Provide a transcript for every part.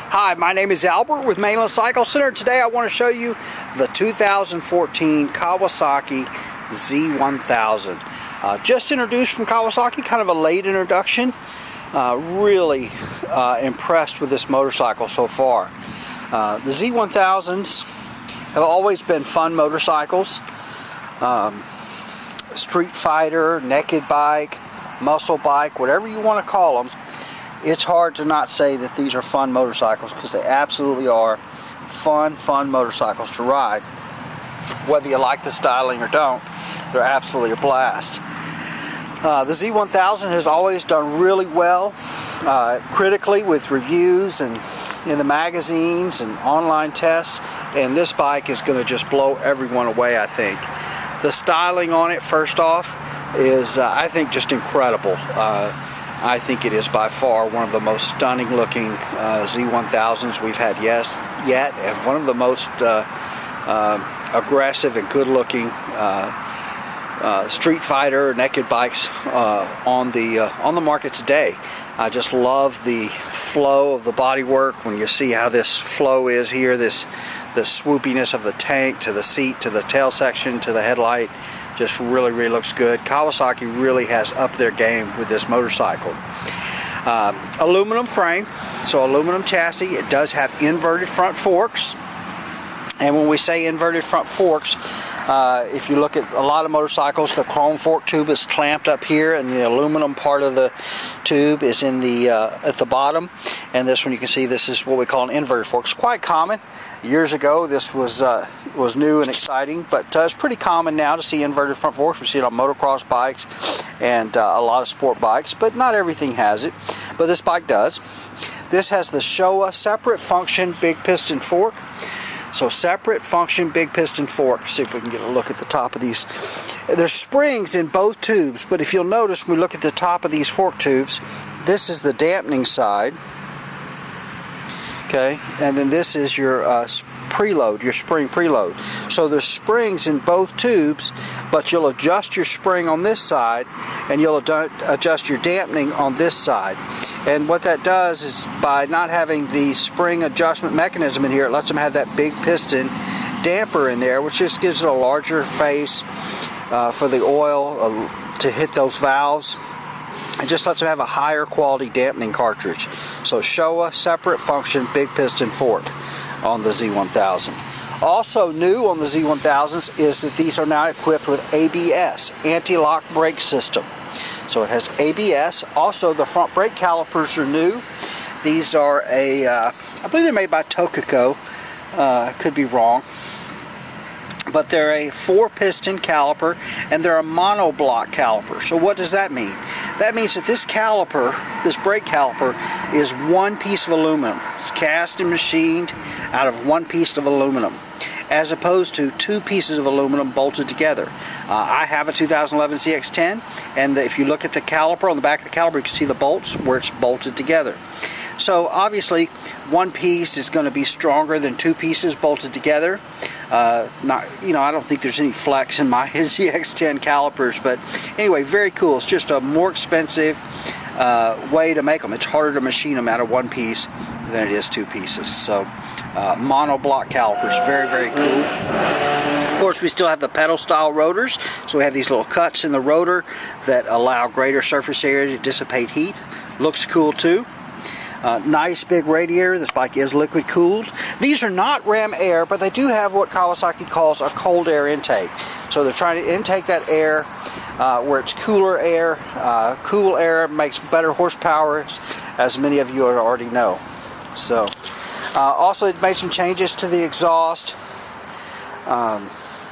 Hi, my name is Albert with Maintanise Cycle Center. Today I want to show you the 2014 Kawasaki Z1000. Just introduced from Kawasaki, kind of a late introduction. Really impressed with this motorcycle so far. The Z1000s have always been fun motorcycles. Street fighter, naked bike, muscle bike, whatever you want to call them. It's hard to not say that these are fun motorcycles, because they absolutely are fun motorcycles to ride. Whether you like the styling or don't, they're absolutely a blast. The Z1000 has always done really well critically with reviews and in the magazines and online tests, and this bike is going to just blow everyone away, I think. The styling on it, first off, is I think just incredible. I think it is by far one of the most stunning looking Z1000s we've had yet, and one of the most aggressive and good looking street fighter naked bikes on the market today. I just love the flow of the bodywork. When you see how this flow is here, the swoopiness of the tank to the seat to the tail section to the headlight, just really looks good. Kawasaki really has upped their game with this motorcycle. Aluminum frame, so aluminum chassis. It does have inverted front forks. And when we say inverted front forks, if you look at a lot of motorcycles, the chrome fork tube is clamped up here, and the aluminum part of the tube is in the at the bottom. And this one, you can see, this is what we call an inverted fork. It's quite common. Years ago, this was new and exciting, but it's pretty common now to see inverted front forks. We see it on motocross bikes and a lot of sport bikes, but not everything has it. But this bike does. This has the Showa separate function big piston fork. So separate function big piston fork. See if we can get a look at the top of these. There's springs in both tubes, but if you'll notice when we look at the top of these fork tubes, this is the dampening side. Okay, and then this is your preload, your spring preload. So there's springs in both tubes, but you'll adjust your spring on this side, and you'll adjust your dampening on this side. And what that does is, by not having the spring adjustment mechanism in here, it lets them have that big piston damper in there, which just gives it a larger face for the oil to hit those valves. It just lets them have a higher quality dampening cartridge. So Showa separate function big piston fork on the Z1000. Also new on the Z1000s is that these are now equipped with ABS, anti-lock brake system. So it has ABS. Also, the front brake calipers are new. These are I believe they're made by Tokico. I could be wrong. But they're a 4-piston caliper, and they're a monoblock caliper. So what does that mean? That means that this caliper, this brake caliper, is one piece of aluminum. It's cast and machined out of one piece of aluminum, as opposed to 2 pieces of aluminum bolted together. I have a 2011 ZX10, and if you look at the caliper, on the back of the caliper, you can see the bolts where it's bolted together. So obviously, one piece is going to be stronger than 2 pieces bolted together. I don't think there's any flex in my ZX10 calipers, but anyway, very cool. It's just a more expensive way to make them. It's harder to machine them out of one piece than it is 2 pieces. So monoblock calipers, very cool. Of course, we still have the pedal style rotors, so we have these little cuts in the rotor that allow greater surface area to dissipate heat. Looks cool too. Nice big radiator. This bike is liquid cooled. These are not ram air, but they do have what Kawasaki calls a cold air intake. So they're trying to intake that air where it's cooler air. Cool air makes better horsepower, as many of you already know. So also, it made some changes to the exhaust.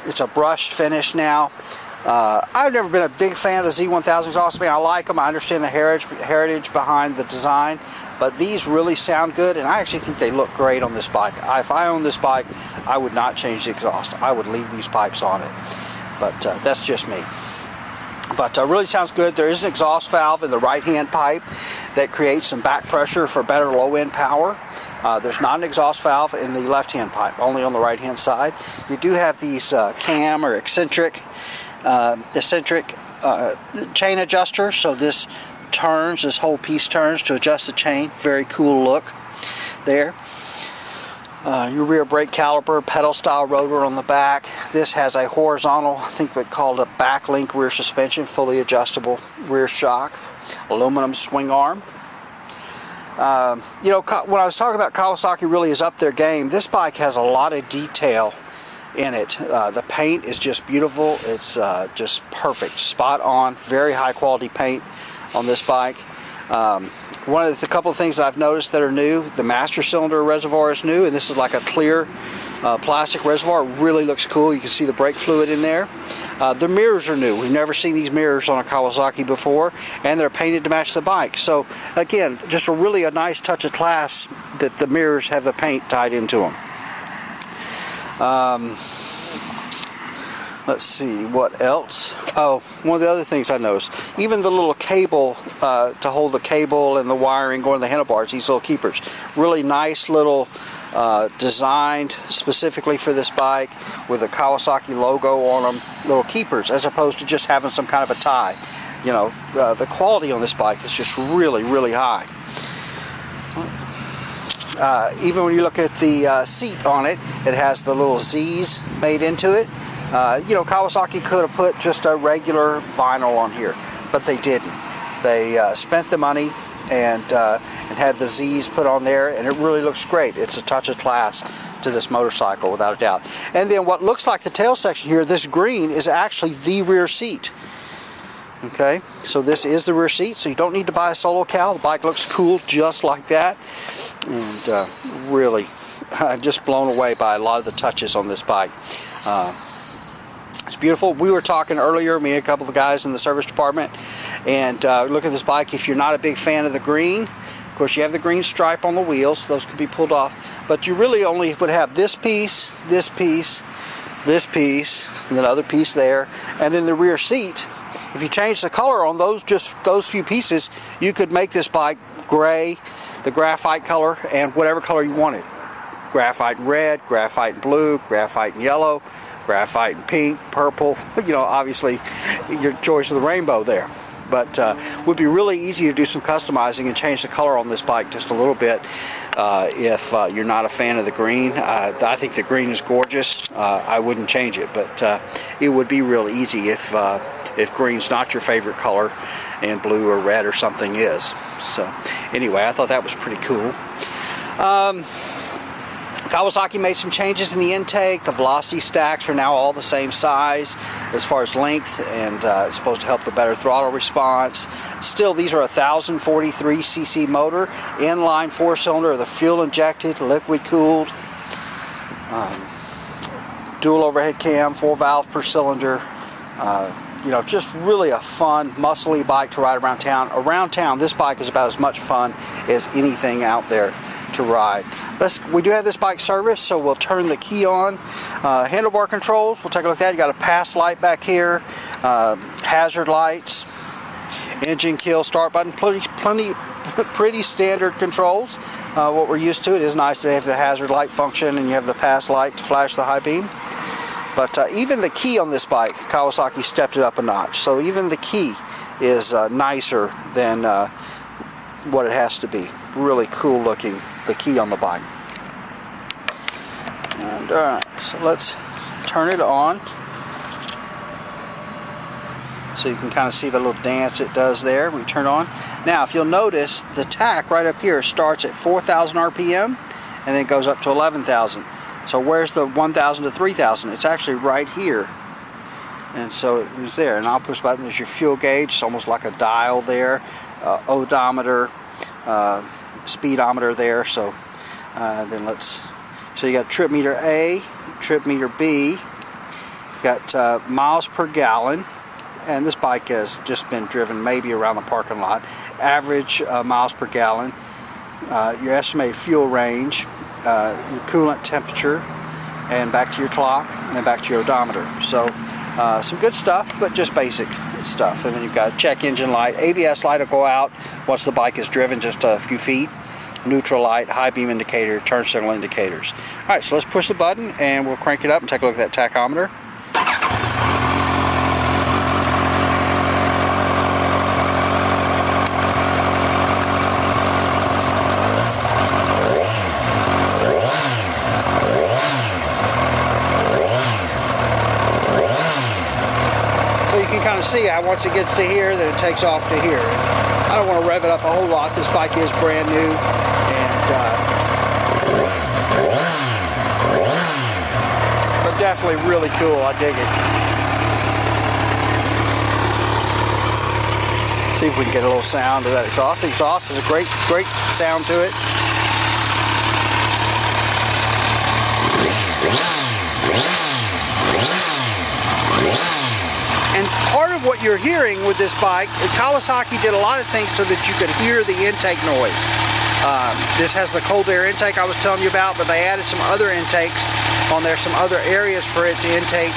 It's a brushed finish now. I've never been a big fan of the Z1000 exhaust. I mean, I like them. I understand the heritage behind the design, but these really sound good, and I actually think they look great on this bike. If I owned this bike, I would not change the exhaust. I would leave these pipes on it, but that's just me. But really sounds good. There is an exhaust valve in the right-hand pipe that creates some back pressure for better low-end power. There's not an exhaust valve in the left-hand pipe, only on the right-hand side. You do have these cam or eccentric chain adjuster, so this whole piece turns to adjust the chain. Very cool look. there. Your rear brake caliper, pedal style rotor on the back. This has a horizontal, I think they called a backlink rear suspension, fully adjustable rear shock, aluminum swing arm. You know, when I was talking about Kawasaki really is up their game, this bike has a lot of detail in it. The paint is just beautiful. It's just perfect, spot on, very high quality paint on this bike. One of the couple of things that I've noticed that are new, the master cylinder reservoir is new, and this is like a clear plastic reservoir. It really looks cool. You can see the brake fluid in there. The mirrors are new. We've never seen these mirrors on a Kawasaki before, and they're painted to match the bike. So again, just a nice touch of class that the mirrors have the paint tied into them. Let's see, what else? Oh, one of the other things I noticed, even the little cable to hold the cable and the wiring going to the handlebars, these little keepers, really nice little designed specifically for this bike with a Kawasaki logo on them, little keepers, as opposed to just having some kind of a tie. You know, the quality on this bike is just really, really high. Even when you look at the seat on it, it has the little Z's made into it. You know, Kawasaki could have put just a regular vinyl on here, but they didn't. They spent the money and had the Z's put on there, and it really looks great. It's a touch of class to this motorcycle, without a doubt. And then what looks like the tail section here, this green, is actually the rear seat. Okay, so this is the rear seat, so you don't need to buy a solo cowl. The bike looks cool just like that, and really, I'm just blown away by a lot of the touches on this bike. It's beautiful. We were talking earlier, me and a couple of guys in the service department, and look at this bike. If you're not a big fan of the green, of course you have the green stripe on the wheels, those could be pulled off, but you really only would have this piece, this piece, this piece, and another piece there, and then the rear seat. If you change the color on those, just those few pieces, you could make this bike gray, the graphite color, and whatever color you wanted. Graphite and red, graphite and blue, graphite and yellow, graphite and pink, purple, you know, obviously your choice of the rainbow there. But would be really easy to do some customizing and change the color on this bike just a little bit if you're not a fan of the green. I think the green is gorgeous. I wouldn't change it, but it would be real easy if green's not your favorite color and blue or red or something is. So anyway, I thought that was pretty cool. Kawasaki made some changes in the intake. The velocity stacks are now all the same size as far as length, and it's supposed to help the better throttle response. Still, these are a 1043cc motor, inline 4-cylinder, the fuel injected, liquid cooled, dual overhead cam, 4 valve per cylinder. You know, just really a fun, muscly bike to ride around town. Around town, this bike is about as much fun as anything out there to ride. We do have this bike serviced, so we'll turn the key on. Handlebar controls, we'll take a look at that. You got a pass light back here, hazard lights, engine kill, start button, pretty standard controls. What we're used to. It is nice to have the hazard light function, and you have the pass light to flash the high beam. But even the key on this bike, Kawasaki stepped it up a notch. So even the key is nicer than what it has to be. Really cool looking, the key on the bike. And alright, so let's turn it on. So you can kind of see the little dance it does there when you turn it on. Now, if you'll notice, the tach right up here starts at 4,000 RPM and then goes up to 11,000. So where's the 1,000 to 3,000? It's actually right here. And so it was there. And I'll push the button. There's your fuel gauge. It's almost like a dial there. Odometer, speedometer there. So then so you got trip meter A, trip meter B. You got miles per gallon. And this bike has just been driven maybe around the parking lot. Average miles per gallon. Your estimated fuel range. Your coolant temperature, and back to your clock, and then back to your odometer. So some good stuff, but just basic stuff. And then you've got check engine light, ABS light will go out once the bike is driven just a few feet, neutral light, high beam indicator, turn signal indicators. Alright, so let's push the button and we'll crank it up and take a look at that tachometer. see how once it gets to here, then it takes off to here. I don't want to rev it up a whole lot. This bike is brand new, and but definitely really cool. I dig it. See if we can get a little sound of that exhaust. The exhaust has a great sound to it. And part of what you're hearing with this bike, Kawasaki did a lot of things so that you could hear the intake noise. This has the cold air intake I was telling you about, but they added some other intakes on there, some other areas for it to intake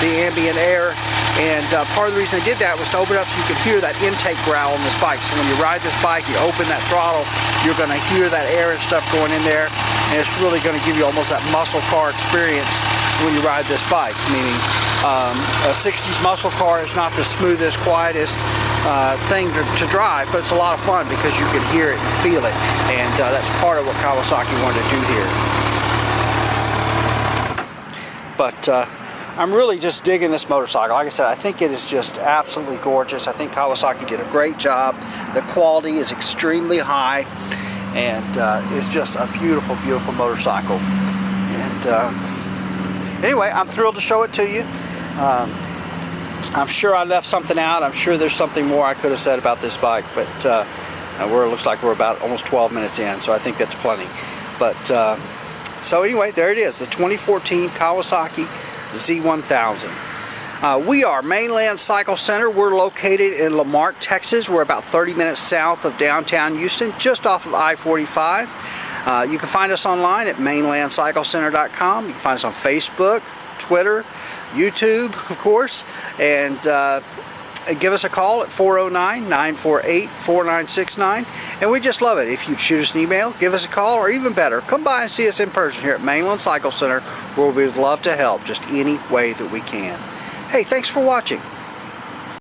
the ambient air. And part of the reason they did that was to open it up so you could hear that intake growl on this bike. So when you ride this bike, you open that throttle, you're going to hear that air and stuff going in there, and it's really going to give you almost that muscle car experience when you ride this bike. Meaning a 60s muscle car is not the smoothest, quietest thing to drive, but it's a lot of fun because you can hear it and feel it, and that's part of what Kawasaki wanted to do here. But I'm really just digging this motorcycle. Like I said, I think it is just absolutely gorgeous. I think Kawasaki did a great job. The quality is extremely high, and it's just a beautiful, beautiful motorcycle. And anyway, I'm thrilled to show it to you. I'm sure I left something out. I'm sure there's something more I could have said about this bike, but it looks like we're about almost 12 minutes in, so I think that's plenty. But so anyway, there it is, the 2014 Kawasaki Z1000. We are Mainland Cycle Center. We're located in Lamarck, Texas. We're about 30 minutes south of downtown Houston, just off of I-45. You can find us online at mainlandcyclecenter.com. You can find us on Facebook, Twitter, YouTube, of course, and give us a call at 409-948-4969, and we just love it. If you'd shoot us an email, give us a call, or even better, come by and see us in person here at Mainland Cycle Center, where we'd love to help just any way that we can. Hey, thanks for watching.